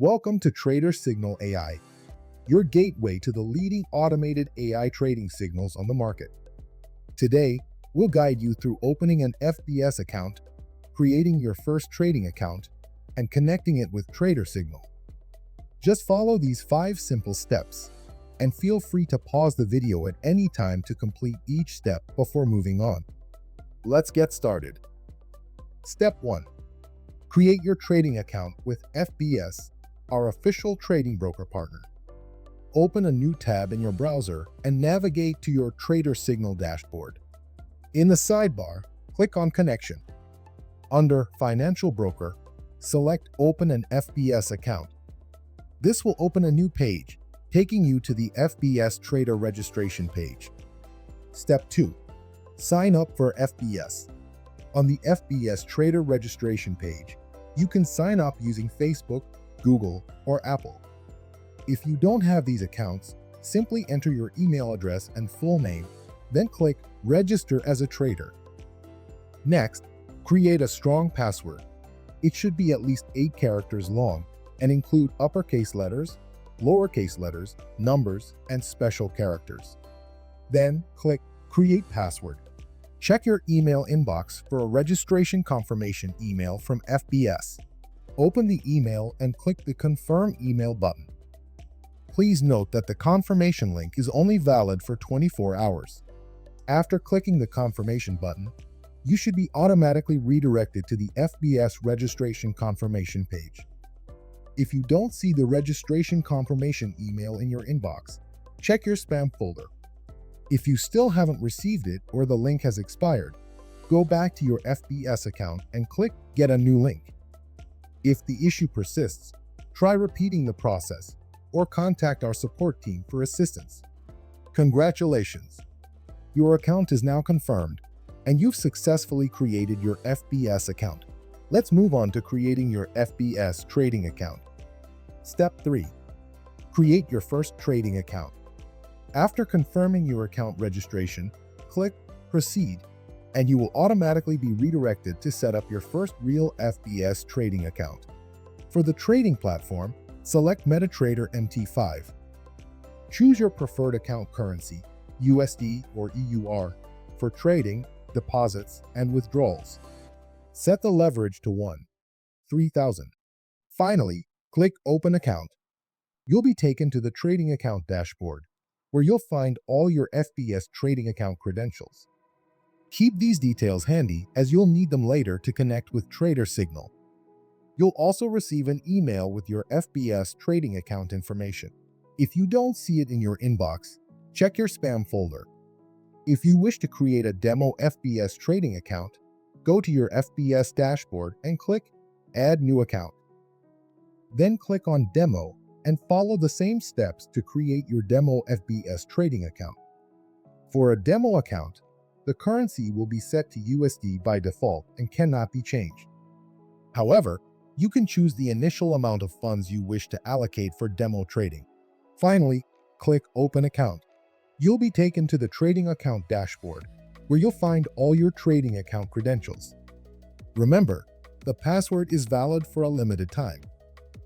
Welcome to TraderSignal.ai, your gateway to the leading automated AI trading signals on the market. Today, we'll guide you through opening an FBS account, creating your first trading account, and connecting it with TraderSignal. Just follow these 5 simple steps, and feel free to pause the video at any time to complete each step before moving on. Let's get started. Step 1. Create your trading account with FBS, our official trading broker partner. Open a new tab in your browser and navigate to your TraderSignal dashboard. In the sidebar, click on Connection. Under Financial Broker, select Open an FBS account. This will open a new page, taking you to the FBS Trader registration page. Step 2. Sign up for FBS. On the FBS Trader registration page, you can sign up using Facebook, Google, or Apple. If you don't have these accounts, simply enter your email address and full name, then click Register as a Trader. Next, create a strong password. It should be at least 8 characters long and include uppercase letters, lowercase letters, numbers, and special characters. Then click Create Password. Check your email inbox for a registration confirmation email from FBS. Open the email and click the Confirm Email button. Please note that the confirmation link is only valid for 24 hours. After clicking the confirmation button, you should be automatically redirected to the FBS registration confirmation page. If you don't see the registration confirmation email in your inbox, check your spam folder. If you still haven't received it or the link has expired, go back to your FBS account and click Get a new link. If the issue persists, try repeating the process or contact our support team for assistance. Congratulations! Your account is now confirmed, and you've successfully created your FBS account. Let's move on to creating your FBS trading account. Step 3. Create your first trading account. After confirming your account registration, click Proceed, and you will automatically be redirected to set up your first real FBS trading account. For the trading platform, select MetaTrader MT5. Choose your preferred account currency, USD or EUR, for trading, deposits, and withdrawals. Set the leverage to 3,000. Finally, click Open Account. You'll be taken to the trading account dashboard, where you'll find all your FBS trading account credentials. Keep these details handy as you'll need them later to connect with TraderSignal. You'll also receive an email with your FBS trading account information. If you don't see it in your inbox, check your spam folder. If you wish to create a demo FBS trading account, go to your FBS dashboard and click Add New Account. Then click on Demo and follow the same steps to create your demo FBS trading account. For a demo account, the currency will be set to USD by default and cannot be changed. However, you can choose the initial amount of funds you wish to allocate for demo trading. Finally, click Open Account. You'll be taken to the trading account dashboard, where you'll find all your trading account credentials. Remember, the password is valid for a limited time.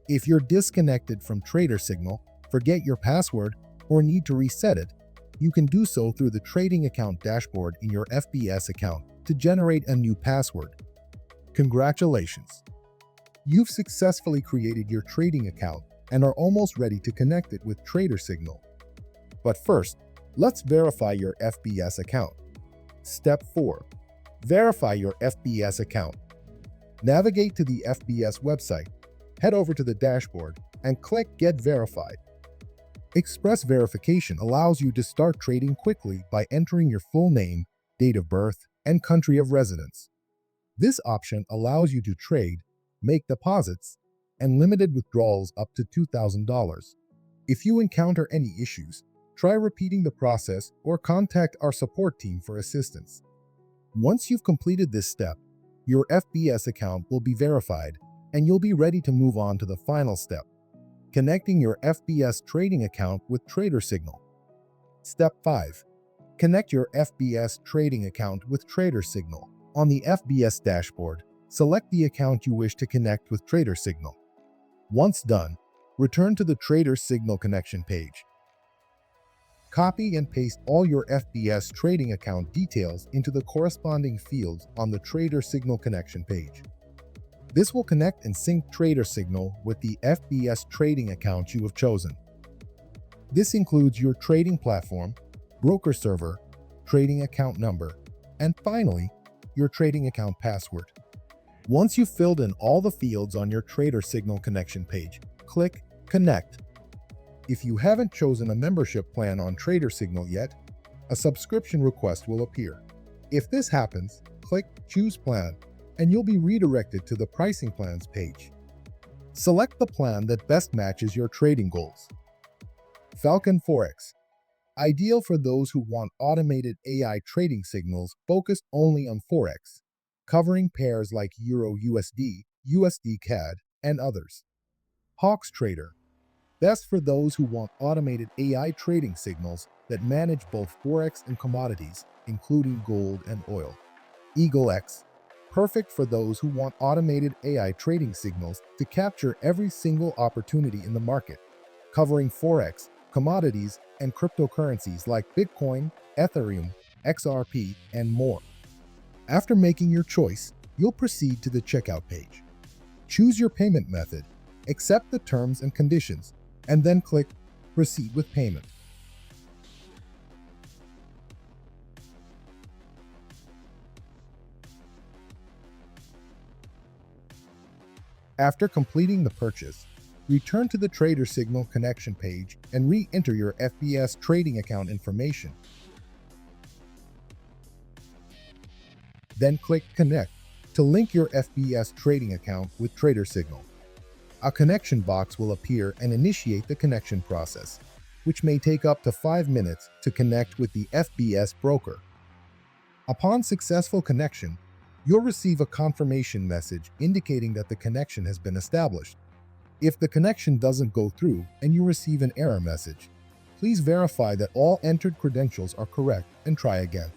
If you're disconnected from TraderSignal, forget your password, or need to reset it, you can do so through the trading account dashboard in your FBS account to generate a new password. Congratulations! You've successfully created your trading account and are almost ready to connect it with TraderSignal. But first, let's verify your FBS account. Step 4. Verify your FBS account. Navigate to the FBS website, head over to the dashboard, and click Get Verified. Express verification allows you to start trading quickly by entering your full name, date of birth, and country of residence. This option allows you to trade, make deposits, and limited withdrawals up to $2,000. If you encounter any issues, try repeating the process or contact our support team for assistance. Once you've completed this step, your FBS account will be verified, and you'll be ready to move on to the final step, connecting your FBS trading account with TraderSignal. Step 5. Connect your FBS trading account with TraderSignal. On the FBS dashboard, select the account you wish to connect with TraderSignal. Once done, Return to the Trader Signal connection page. Copy and paste all your FBS trading account details into the corresponding fields on the Trader Signal connection page. This will connect and sync TraderSignal with the FBS trading account you have chosen. This includes your trading platform, broker server, trading account number, and finally, your trading account password. Once you've filled in all the fields on your TraderSignal connection page, click Connect. If you haven't chosen a membership plan on TraderSignal yet, a subscription request will appear. If this happens, click Choose Plan, and you'll be redirected to the Pricing Plans page. Select the plan that best matches your trading goals. Falcon Forex. Ideal for those who want automated AI trading signals focused only on Forex, covering pairs like Euro USD, USD CAD, and others. Hawks Trader. Best for those who want automated AI trading signals that manage both Forex and commodities, including gold and oil. Eagle X. Perfect for those who want automated AI trading signals to capture every single opportunity in the market, covering Forex, commodities, and cryptocurrencies like Bitcoin, Ethereum, XRP, and more. After making your choice, you'll proceed to the checkout page. Choose your payment method, accept the terms and conditions, and then click Proceed with Payment. After completing the purchase, return to the TraderSignal connection page and re-enter your FBS trading account information. Then click Connect to link your FBS trading account with TraderSignal. A connection box will appear and initiate the connection process, which may take up to 5 minutes to connect with the FBS broker. Upon successful connection, you'll receive a confirmation message indicating that the connection has been established. If the connection doesn't go through and you receive an error message, please verify that all entered credentials are correct and try again.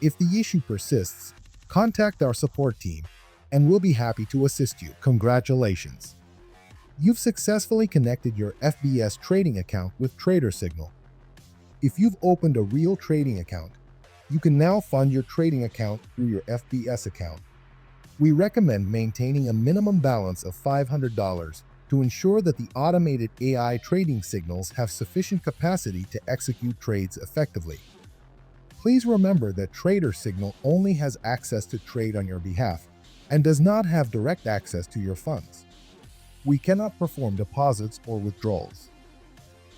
If the issue persists, contact our support team and we'll be happy to assist you. Congratulations! You've successfully connected your FBS trading account with TraderSignal. If you've opened a real trading account, you can now fund your trading account through your FBS account. We recommend maintaining a minimum balance of $500 to ensure that the automated AI trading signals have sufficient capacity to execute trades effectively. Please remember that TraderSignal only has access to trade on your behalf and does not have direct access to your funds. We cannot perform deposits or withdrawals.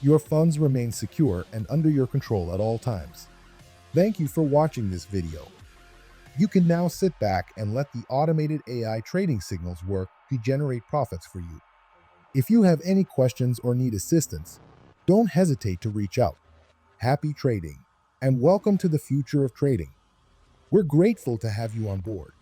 Your funds remain secure and under your control at all times. Thank you for watching this video. You can now sit back and let the automated AI trading signals work to generate profits for you. If you have any questions or need assistance, don't hesitate to reach out. Happy trading, and welcome to the future of trading. We're grateful to have you on board.